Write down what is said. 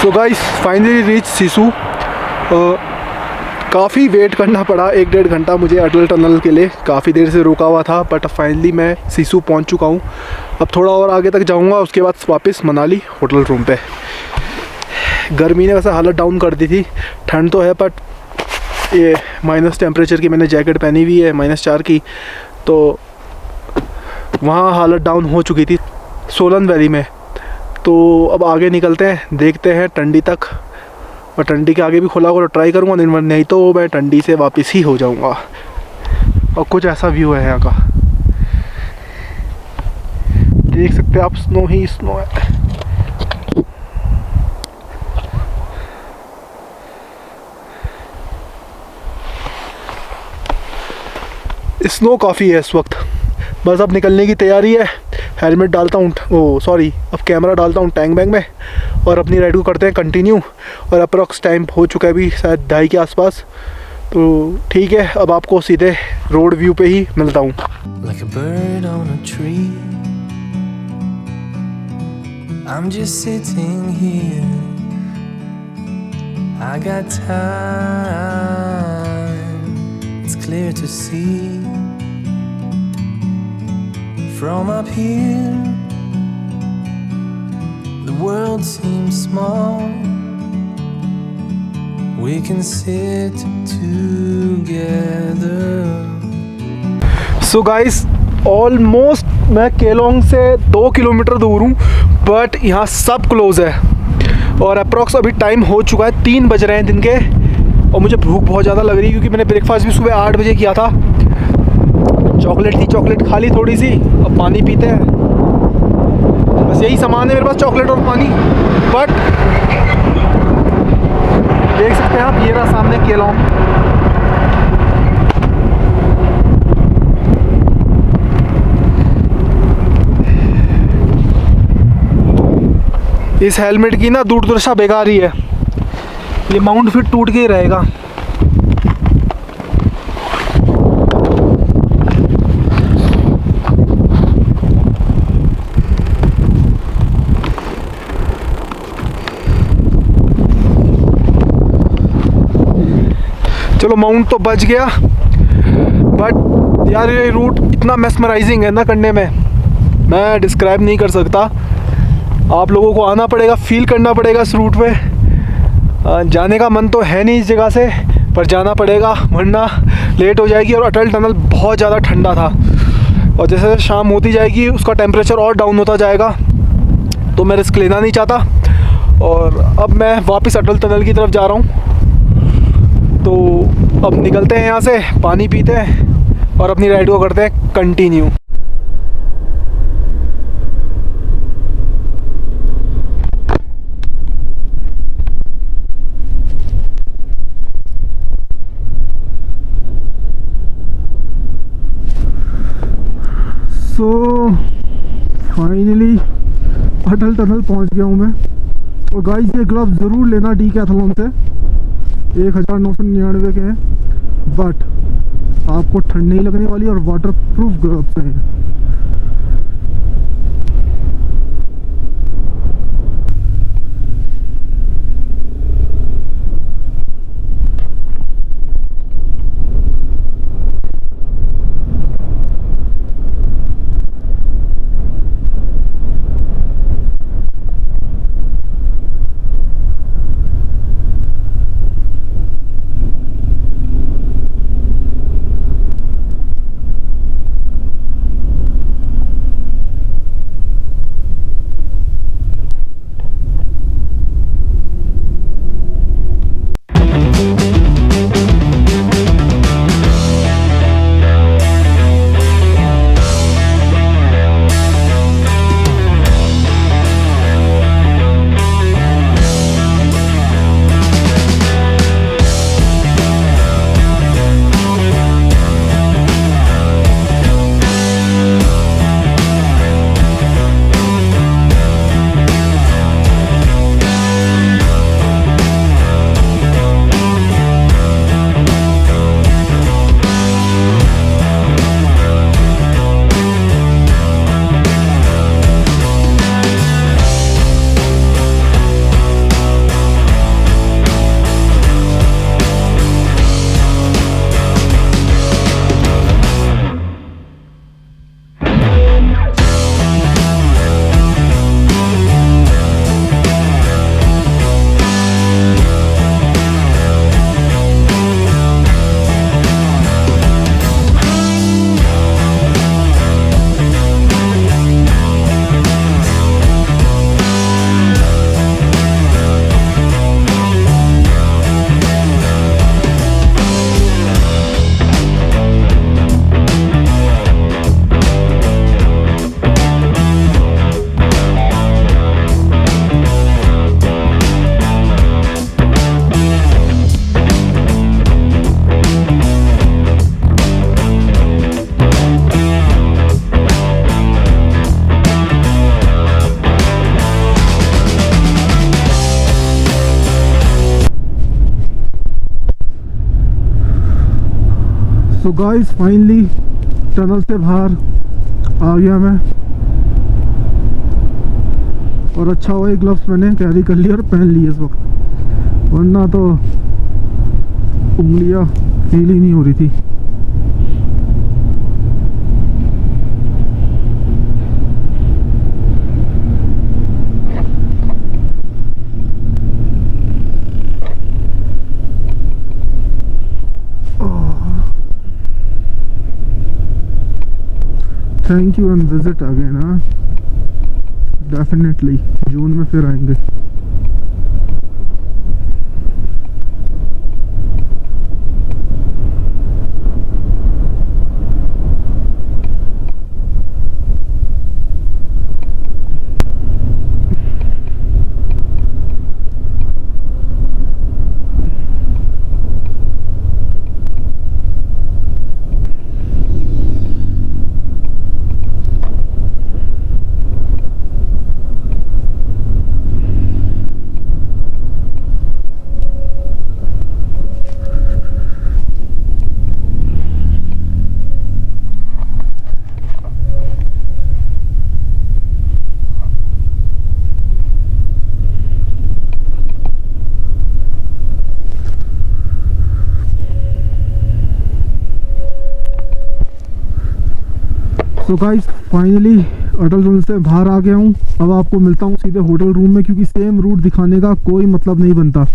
सो guys finally reach Sissu. काफ़ी wait करना पड़ा, 1-1.5 घंटा मुझे अटल टनल के लिए, काफ़ी देर से रुका हुआ था, बट फाइनली मैं सिसु पहुंच चुका हूं। अब थोड़ा और आगे तक जाऊंगा, उसके बाद वापस मनाली होटल रूम पे। गर्मी ने वैसे हालत डाउन कर दी थी, ठंड तो है बट ये माइनस टेम्परेचर की मैंने जैकेट पहनी हुई है, -4 की, तो वहाँ हालत डाउन हो चुकी थी सोलन वैली में। तो अब आगे निकलते हैं, देखते हैं टंडी तक, और टंडी के आगे भी खुला होगा तो ट्राई करूँगा, नहीं तो मैं टंडी से वापस ही हो जाऊँगा। और कुछ ऐसा व्यू है यहाँ का, देख सकते हैं आप, स्नो ही स्नो है। स्नो काफ़ी है इस वक्त। बस अब निकलने की तैयारी है। हेलमेट डालता हूँ, अब कैमरा डालता हूँ टैंक बैग में, और अपनी राइड को करते हैं कंटिन्यू। और अप्रॉक्स टाइम हो चुका है अभी शायद 2:30 के आसपास, तो ठीक है, अब आपको सीधे रोड व्यू पे ही मिलता हूँ। Like a bird on a tree, I'm just sitting here. I got time, it's clear to see. From up here, the world seems small. We can sit together. So guys almost मैं केलोंग से 2 kilometre दूर हूँ, but यहाँ सब close है। और approx अभी time हो चुका है 3 बज रहे हैं दिन के, और मुझे भूख बहुत ज़्यादा लग रही है क्योंकि मैंने ब्रेकफास्ट भी सुबह 8 बजे किया था। चॉकलेट थी, चॉकलेट खा ली थोड़ी सी, अब पानी पीते हैं। बस यही सामान है मेरे पास, चॉकलेट और पानी। बट देख सकते हैं आप, ये रहा सामने केलोंग। इस हेलमेट की ना दूरदर्शा बेकार ही है, ये माउंट फिर टूट के ही रहेगा। चलो माउंट तो बच गया, बट यार ये रूट इतना मेस्मराइजिंग है ना करने में, मैं डिस्क्राइब नहीं कर सकता। आप लोगों को आना पड़ेगा, फील करना पड़ेगा इस रूट पे। जाने का मन तो है नहीं इस जगह से, पर जाना पड़ेगा वरना लेट हो जाएगी। और अटल टनल बहुत ज़्यादा ठंडा था, और जैसे शाम होती जाएगी उसका टेम्परेचर और डाउन होता जाएगा, तो मैं रिस्क लेना नहीं चाहता। और अब मैं वापस अटल टनल की तरफ जा रहा हूँ, तो अब निकलते हैं यहाँ से, पानी पीते हैं और अपनी राइड को करते हैं कंटिन्यू। सो फाइनली अटल टनल पहुँच गया हूँ मैं। और गाइस ये ग्लव्स ज़रूर लेना डीकैथलॉन से, 1999 के हैं, बट आपको ठंड नहीं लगने वाली, और वाटर प्रूफ ग्लव्स हैं। सो गाइस फाइनली टनल से बाहर आ गया मैं, और अच्छा हुआ ग्लव्स मैंने कैरी कर लिए और पहन लिए इस वक्त, वरना तो उंगलियां फील ही नहीं हो रही थी। Thank you and visit again. हाँ डेफिनेटली जून में फिर आएंगे। तो गाइस फाइनली अटल टनल से बाहर आ गया हूँ। अब आपको मिलता हूँ सीधे होटल रूम में, क्योंकि सेम रूट दिखाने का कोई मतलब नहीं बनता।